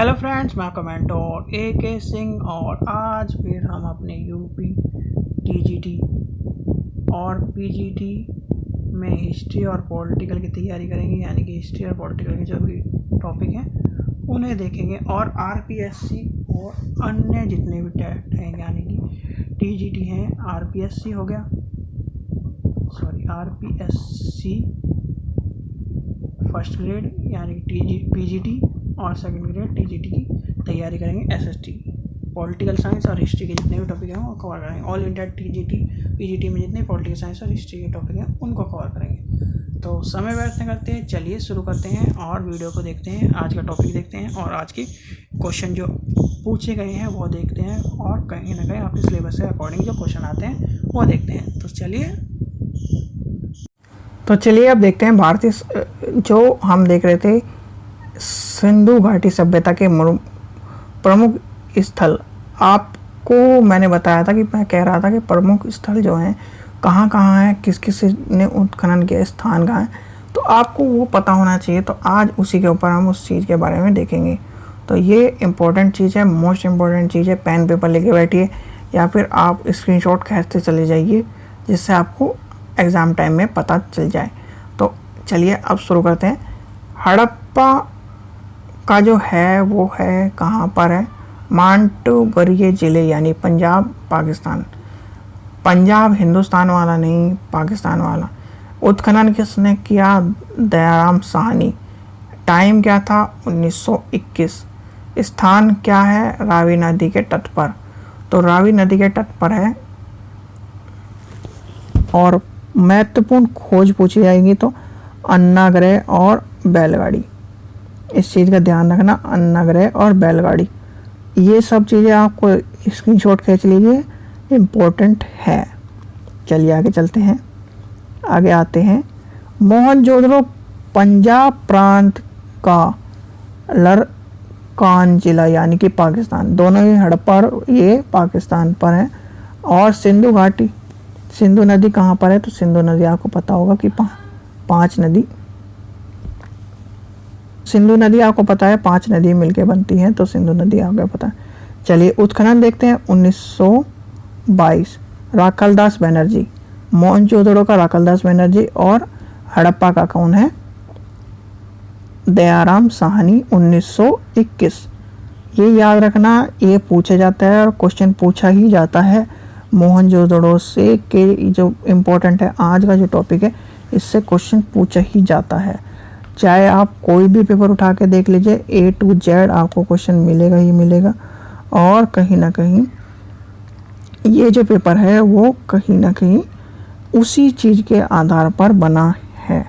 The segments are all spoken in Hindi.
हेलो फ्रेंड्स, मैं आपका मेंटोर AK सिंह और आज फिर हम अपने यूपी TGT और PGT में हिस्ट्री और पॉलिटिकल की तैयारी करेंगे। यानी कि हिस्ट्री और पॉलिटिकल के जो भी टॉपिक हैं उन्हें देखेंगे और RPSC और अन्य जितने भी टेस्ट हैं, यानी कि TGT हैं, RPSC हो गया, RPSC फर्स्ट ग्रेड यानी कि PGT और सेकंड ग्रेड TGT की तैयारी करेंगे। SST पॉलिटिकल साइंस और हिस्ट्री के जितने भी टॉपिक हैं वो कवर करेंगे। ऑल इंडिया TGT PGT में जितने पॉलिटिकल साइंस और हिस्ट्री के टॉपिक हैं उनको कवर करेंगे। तो समय व्यर्थ करते हैं, चलिए शुरू करते हैं और वीडियो को देखते हैं। आज का टॉपिक देखते हैं और आज के क्वेश्चन जो पूछे गए हैं वो देखते हैं और कहीं ना कहीं आपके सिलेबस के अकॉर्डिंग जो क्वेश्चन आते हैं वो देखते हैं। तो चलिए अब देखते हैं भारतीय जो हम देख रहे थे सिंधु घाटी सभ्यता के प्रमुख स्थल। आपको मैंने बताया था कि मैं कह रहा था कि प्रमुख स्थल जो हैं कहाँ कहाँ हैं, किस किस ने उत्खनन के स्थान कहाँ हैं, तो आपको वो पता होना चाहिए। तो आज उसी के ऊपर हम उस चीज़ के बारे में देखेंगे। तो ये इम्पोर्टेंट चीज़ है, मोस्ट इम्पोर्टेंट चीज़ है। पेन पेपर लेके बैठिए या फिर आप स्क्रीनशॉट खींचते चले जाइए जिससे आपको एग्ज़ाम टाइम में पता चल जाए। तो चलिए अब शुरू करते हैं। हड़प्पा का जो है वो है कहाँ पर है? मांटोगरिये ज़िले यानी पंजाब पाकिस्तान। पंजाब हिंदुस्तान वाला नहीं, पाकिस्तान वाला। उत्खनन किसने किया? दयाराम साहनी। टाइम क्या था? 1921। स्थान क्या है? रावी नदी के तट पर। तो रावी नदी के तट पर है। और महत्वपूर्ण खोज पूछी जाएगी तो अन्नाग्रह और बैलगाड़ी। इस चीज़ का ध्यान रखना, अन्नाग्रह और बैलगाड़ी, ये सब चीज़ें आपको स्क्रीनशॉट खींच लीजिए, इम्पोर्टेंट है। चलिए आगे चलते हैं। आगे आते हैं। मोहनजोदड़ो पंजाब प्रांत का लरकान जिला यानी कि पाकिस्तान। दोनों ही हड़प्पा और ये पाकिस्तान पर हैं। और सिंधु घाटी, सिंधु नदी कहाँ पर है? तो सिंधु नदी आपको पता होगा कि पांच नदी, सिंधु नदी आपको पता है 5 नदी मिलके बनती हैं, तो सिंधु नदी आपको पता है। चलिए उत्खनन देखते हैं। 1922 राखलदास बनर्जी। मोहनजोदड़ो का राखलदास बनर्जी और हड़प्पा का कौन है? दयाराम साहनी। 1921। ये याद रखना, ये पूछा जाता है और क्वेश्चन पूछा ही जाता है मोहनजोदड़ो से कि जो इम्पोर्टेंट है आज का जो टॉपिक है इससे क्वेश्चन पूछा ही जाता है। चाहे आप कोई भी पेपर उठा के देख लीजिए, A to Z आपको क्वेश्चन मिलेगा ही मिलेगा। और कहीं ना कहीं ये जो पेपर है वो कहीं ना कहीं उसी चीज़ के आधार पर बना है,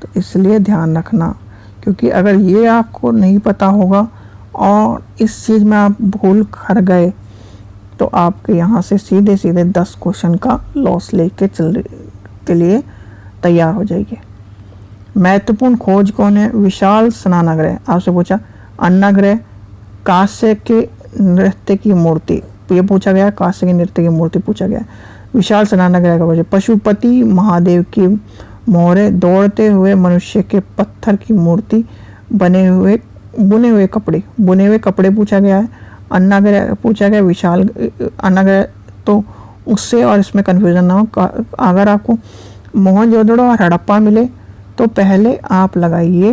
तो इसलिए ध्यान रखना। क्योंकि अगर ये आपको नहीं पता होगा और इस चीज़ में आप भूल कर गए तो आपके यहाँ से सीधे सीधे 10 क्वेश्चन का लॉस लेके चल के लिए तैयार हो जाइए। महत्वपूर्ण खोज कौन है? विशाल स्नानाग्रह। आपसे पूछा अन्नाग्रह, कांस्य के नृत्य की मूर्ति, ये पूछा गया। कांस्य के नृत्य की मूर्ति पूछा गया। विशाल स्नानाग्रह का पूछा। पशुपति महादेव की मोहरे, दौड़ते हुए मनुष्य के पत्थर की मूर्ति, बुने हुए कपड़े पूछा गया है। अन्नाग्रह पूछा गया। विशाल अन्नाग्रह, तो उससे और इसमें कन्फ्यूजन ना हो। अगर आपको मोहनजोदड़ो और हड़प्पा मिले तो पहले आप लगाइए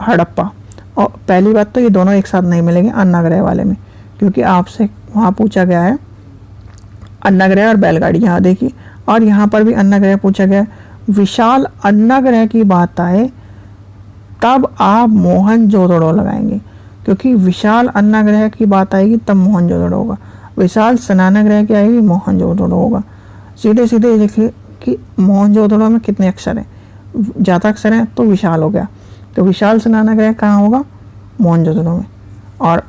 हड़प्पा। और पहली बात तो ये दोनों एक साथ नहीं मिलेंगे अन्नाग्रह वाले में, क्योंकि आपसे वहाँ पूछा गया है अन्नाग्रह और बैलगाड़ी, यहाँ देखिए। और यहाँ पर भी अन्नाग्रह पूछा गया है। विशाल अन्नाग्रह की बात आए तब आप मोहनजोदड़ो लगाएंगे, क्योंकि विशाल अन्नाग्रह की बात आएगी तब मोहनजोदड़ो होगा। विशाल स्नानाग्रह की आएगी, मोहनजोदड़ो होगा। सीधे सीधे देखिए कि मोहनजोदड़ो में कितने अक्षर हैं, ज़्यादा अक्षर हैं तो विशाल हो गया। तो विशाल स्नानाग्रह कहाँ होगा? मोहनजोदड़ो में। और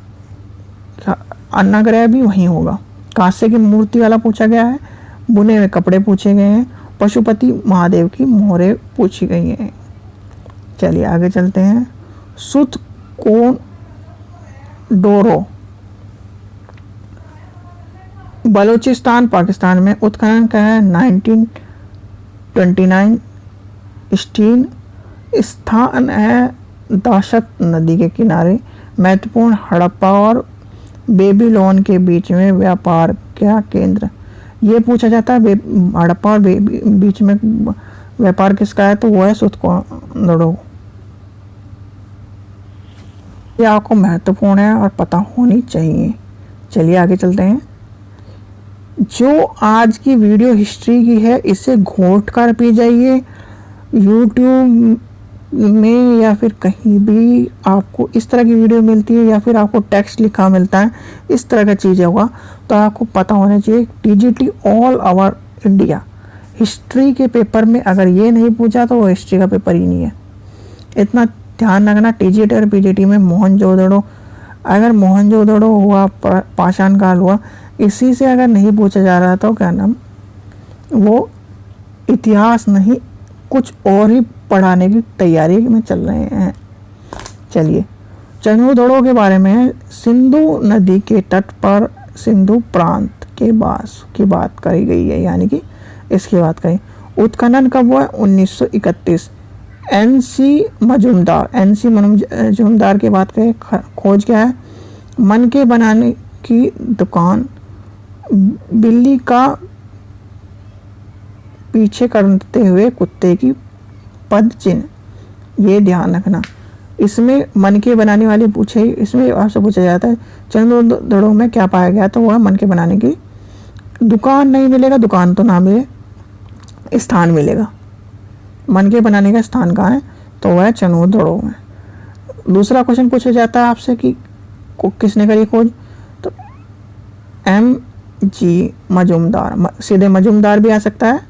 अन्नाग्रह भी वहीं होगा। कांस्य की मूर्ति वाला पूछा गया है। बुने हुए कपड़े पूछे गए हैं। पशुपति महादेव की मोहरे पूछी गई हैं। चलिए आगे चलते हैं। सुत कोन डोरो, बलूचिस्तान पाकिस्तान में। उत्खनन का है 1929। स्टीन स्थान है दाशत नदी के किनारे महत्वपूर्ण हड़प्पा और बेबीलोन के बीच में व्यापार क्या केंद्र। ये पूछा जाता है हड़प्पा और बीच में व्यापार किसका है, तो वो है सुतकोंदड़ो। ये आपको महत्वपूर्ण है और पता होनी चाहिए। चलिए आगे चलते हैं। जो आज की वीडियो हिस्ट्री की है इसे घोट कर पी जाइए। यूट्यूब में या फिर कहीं भी आपको इस तरह की वीडियो मिलती है या फिर आपको टेक्स्ट लिखा मिलता है, इस तरह का चीज़ होगा तो आपको पता होना चाहिए। TGT all over India history के पेपर में अगर ये नहीं पूछा तो वो हिस्ट्री का पेपर ही नहीं है। इतना ध्यान रखना। टीजीटी और पीजीटी में मोहनजोदड़ो, अगर मोहनजोदड़ो हुआ, पाषाण काल हुआ, इसी से अगर नहीं पूछा जा रहा तो क्या नाम, वो इतिहास नहीं कुछ और ही पढ़ाने की तैयारी में चल रहे हैं। चलिए चनोदड़ों के बारे में, सिंधु नदी के तट पर सिंधु प्रांत के बास की बात करी गई है, यानी कि इसकी बात करें। उत्खनन कब हुआ? 1931। एनसी मजुमदार की बात करें, खोज क्या है? मन के बनाने की दुकान, बिल्ली का पीछे करते हुए कुत्ते की पद चिन्ह। ये ध्यान रखना। इसमें मन के बनाने वाली पूछे, इसमें आपसे पूछा जाता है चंद्रोदड़ों में क्या पाया गया, तो वह मन के बनाने की दुकान नहीं मिलेगा, दुकान तो ना मिले, स्थान मिलेगा। मन के बनाने का स्थान कहाँ है, तो वह चनोदड़ों में। दूसरा क्वेश्चन पूछा जाता है आपसे कि किसने करी खोज, तो MG मजुमदार, सीधे मजुमदार भी आ सकता है,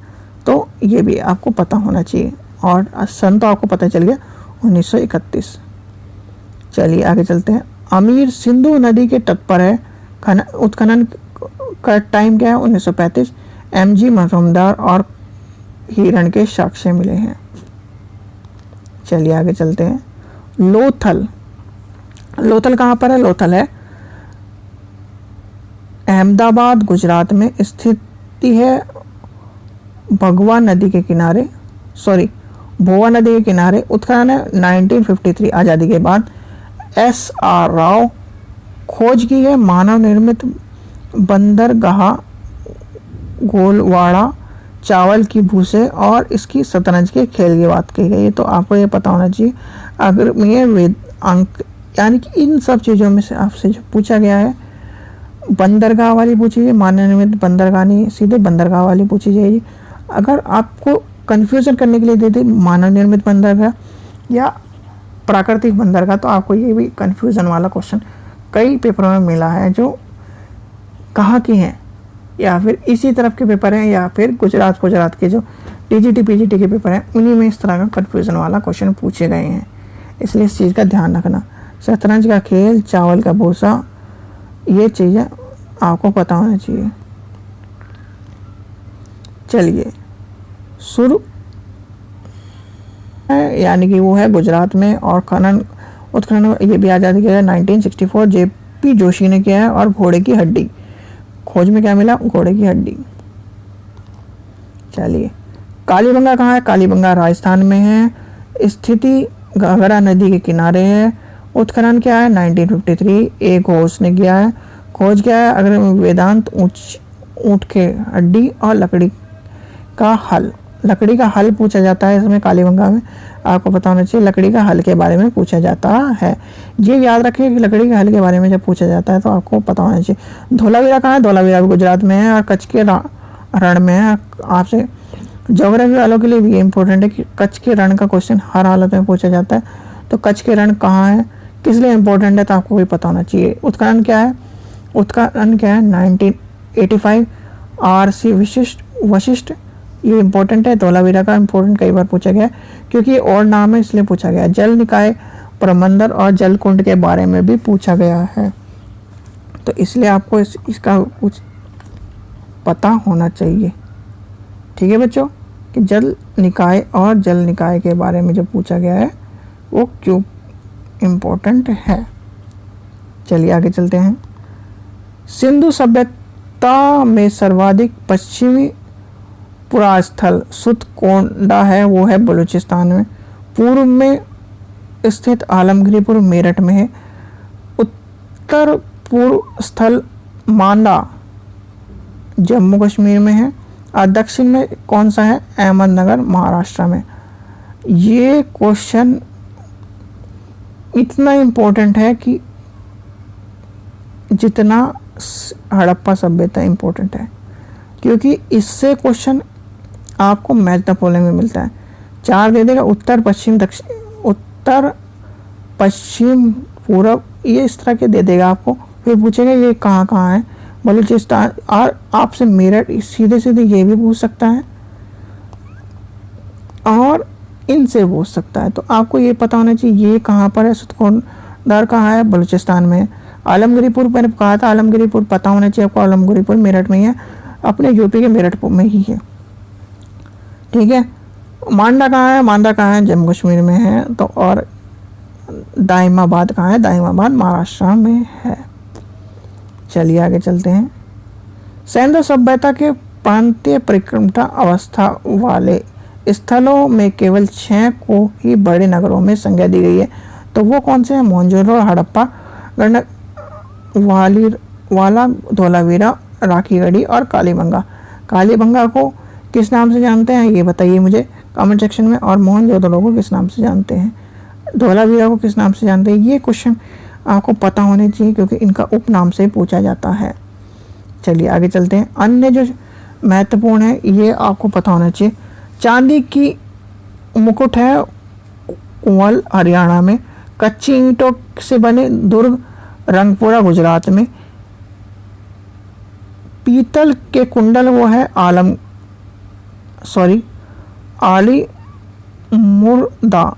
तो ये भी आपको पता होना चाहिए। और सन तो आपको पता चल गया 1931। चलिए आगे चलते हैं। अमीर सिंधु नदी के तट पर है, उत्खनन का टाइम क्या है? 1935। MG मजुमदार और हिरण के साक्ष्य मिले हैं। चलिए आगे चलते हैं। लोथल, लोथल कहाँ पर है? लोथल है अहमदाबाद गुजरात में स्थित है, भगवा नदी के किनारे, भोवा नदी के किनारे। उत्खनन है 1953, आज़ादी के बाद। SR राव, खोज की है मानव निर्मित बंदरगाह गोलवाड़ा, चावल की भूसे और इसकी शतरंज के खेल की बात की गई है। तो आपको ये पता होना चाहिए। अगर ये अंक, यानी कि इन सब चीज़ों में से आपसे जो पूछा गया है, बंदरगाह वाली पूछी है, मानव निर्मित बंदरगाह नहीं, सीधे बंदरगाह वाली पूछी जाएगी। अगर आपको कन्फ्यूज़न करने के लिए दे दे मानव निर्मित बंदरगाह या प्राकृतिक बंदरगाह, तो आपको ये भी कन्फ्यूज़न वाला क्वेश्चन कई पेपरों में मिला है, जो कहाँ की हैं, या फिर इसी तरफ के पेपर हैं, या फिर गुजरात के जो टीजीटी पीजीटी के पेपर हैं, उन्हीं में इस तरह का कन्फ्यूज़न वाला क्वेश्चन पूछे गए हैं। इसलिए इस चीज़ का ध्यान रखना। शतरंज का खेल, चावल का भूसा, ये चीज़ें आपको पता होना चाहिए। चलिए सुर, यानी कि वो है गुजरात में, और उत्खनन ये भी आज़ादी किया है 1964, JP जोशी ने किया है। और घोड़े की हड्डी, खोज में क्या मिला? घोड़े की हड्डी। चलिए कालीबंगा कहाँ है? कालीबंगा राजस्थान में है, स्थिति घाघरा नदी के किनारे है। उत्खनन क्या है? 1953, एक घोष ने किया है। खोज क्या है? अगर वेदांत ऊँट के हड्डी और लकड़ी का हल, लकड़ी का हल पूछा जाता है इसमें कालीबंगा में। आपको पता होना चाहिए लकड़ी का हल के बारे में पूछा जाता है। ये याद रखिए कि लकड़ी के हल के बारे में जब पूछा जाता है तो आपको पता होना चाहिए। धोलावीरा कहाँ है? धोलावीरा भी गुजरात में है और कच्छ के रण में है। आपसे ज्योग्राफी वालों के लिए भी इम्पोर्टेंट है कि कच्छ के रण का क्वेश्चन हर हालत में पूछा जाता है। तो कच्छ के रण कहाँ है, किस लिए इम्पोर्टेंट है, तो आपको भी पता होना चाहिए। उत्खनन क्या है? उत्खनन क्या है? 1985, RC वशिष्ठ, ये इंपॉर्टेंट है। धोलावीरा का इंपॉर्टेंट कई बार पूछा गया क्योंकि ये और नाम है इसलिए पूछा गया। जल निकाय प्रबंधन और जल कुंड के बारे में भी पूछा गया है, तो इसलिए आपको इसका कुछ पता होना चाहिए। ठीक है बच्चों, कि जल निकाय और जल निकाय के बारे में जो पूछा गया है वो क्यों इम्पोर्टेंट है। चलिए आगे चलते हैं। सिंधु सभ्यता में सर्वाधिक पश्चिमी पुरास्थल सुतकोंडा है, वो है बलूचिस्तान में। पूर्व में स्थित आलमगीरपुर मेरठ में है। उत्तर पूर्व स्थल मांदा जम्मू कश्मीर में है। और दक्षिण में कौन सा है? अहमदनगर महाराष्ट्र में। ये क्वेश्चन इतना इम्पोर्टेंट है कि जितना हड़प्पा सभ्यता इम्पोर्टेंट है, क्योंकि इससे क्वेश्चन आपको मैच द फॉलोइंग में मिलता है। 4 दे देगा, उत्तर पश्चिम दक्षिण, उत्तर पश्चिम पूरब, ये इस तरह के दे देगा आपको। फिर पूछेगा ये कहाँ कहाँ है, बलूचिस्तान, और आपसे मेरठ सीधे सीधे ये भी पूछ सकता है और इनसे पूछ सकता है। तो आपको ये पता होना चाहिए ये कहाँ पर है, सुतकोंदर कहाँ है, बलूचिस्तान में है। आलमगीरपुर मैंने कहा था, आलमगीरपुर पता होना चाहिए आपको, आलमगीरपुर मेरठ में ही है, अपने यूपी के मेरठ में ही है, ठीक है। मांडा कहाँ है? मांडा कहाँ है? जम्मू कश्मीर में है। तो और दाइमाबाद कहाँ है? दाइमाबाद महाराष्ट्र में है। चलिए आगे चलते हैं। सिंधु सभ्यता के प्रांतीय परिक्रमता अवस्था वाले स्थलों में केवल 6 को ही बड़े नगरों में संज्ञा दी गई है। तो वो कौन से हैं? मोहनजोदड़ो, हड़प्पा, वाला, धोलावीरा, राखीगढ़ी और कालीबंगा। कालीबंगा को किस नाम से जानते हैं ये बताइए मुझे कमेंट सेक्शन में। और मोहनजोदड़ो को किस नाम से जानते हैं? धोलावीरा को किस नाम से जानते हैं? ये क्वेश्चन आपको पता होने चाहिए क्योंकि इनका उपनाम से पूछा जाता है। चलिए आगे चलते हैं। अन्य जो महत्वपूर्ण है ये आपको पता होना चाहिए। चांदी की मुकुट है कुंवल हरियाणा में। कच्ची ईंटों से बने दुर्ग रंगपुरा गुजरात में। पीतल के कुंडल वो है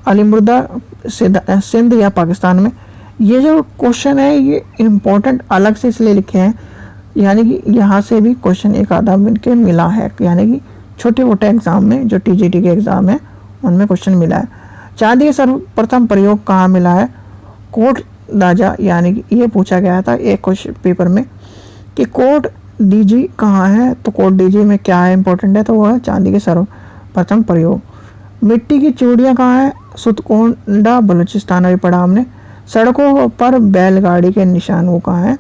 अलीमुर्दा सिंध या पाकिस्तान में। ये जो क्वेश्चन है ये इम्पोर्टेंट अलग से इसलिए लिखे हैं, यानी कि यहाँ से भी क्वेश्चन एक आधा मिनट के मिला है, यानी कि छोटे मोटे एग्जाम में जो टीजीटी के एग्जाम है उनमें क्वेश्चन मिला है। चांदी का सर्वप्रथम प्रयोग कहाँ मिला है? कोट दाजा, यानी कि ये पूछा गया था एक क्वेश्चन पेपर में कि कोट डीजी कहाँ है, तो कोट डीजी में क्या है इंपॉर्टेंट है, तो वो है चांदी के सर्वप्रथम प्रयोग। मिट्टी की चूड़ियाँ कहाँ है? सुतकोंडा बलूचिस्तान अभी पढ़ा हमने। सड़कों पर बैलगाड़ी के निशान वो कहाँ है?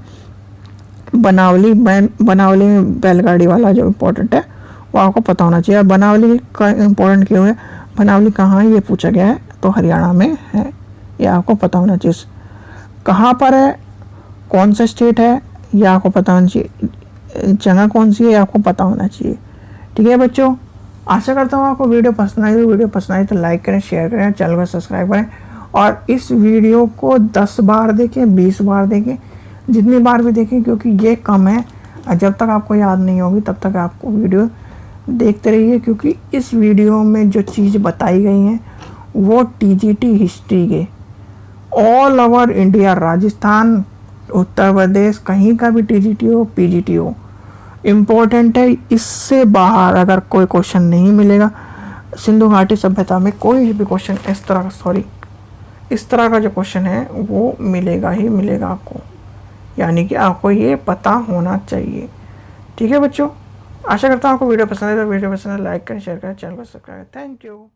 बनावली में बैलगाड़ी वाला जो इम्पोर्टेंट है वो आपको पता होना चाहिए। बनावली का इम्पोर्टेंट क्यों है? बनावली कहाँ है ये पूछा गया है, तो हरियाणा में है, ये आपको पता होना चाहिए। कहाँ पर है, कौन सा स्टेट है, ये आपको पता होना चाहिए। जगह कौन सी है आपको पता होना चाहिए, ठीक है बच्चों। आशा करता हूँ आपको वीडियो पसंद आई। वीडियो पसंद आई तो लाइक करें, शेयर करें, चैनल को सब्सक्राइब करें और इस वीडियो को 10 बार देखें, 20 बार देखें, जितनी बार भी देखें, क्योंकि ये कम है। जब तक आपको याद नहीं होगी तब तक आपको वीडियो देखते रहिए, क्योंकि इस वीडियो में जो चीज़ बताई गई हैं वो टीजीटी हिस्ट्री के all over India, Rajasthan, Uttar Pradesh, कहीं का भी टीजीटी हो, पीजीटी हो, इम्पोर्टेंट है। इससे बाहर अगर कोई क्वेश्चन नहीं मिलेगा, सिंधु घाटी सभ्यता में कोई भी क्वेश्चन इस तरह का जो क्वेश्चन है वो मिलेगा ही मिलेगा आपको, यानी कि आपको ये पता होना चाहिए, ठीक है बच्चों। आशा करता हूँ आपको वीडियो पसंद है, तो वीडियो पसंद है लाइक करें, शेयर करें, चैनल को सब्सक्राइब करें। Thank you.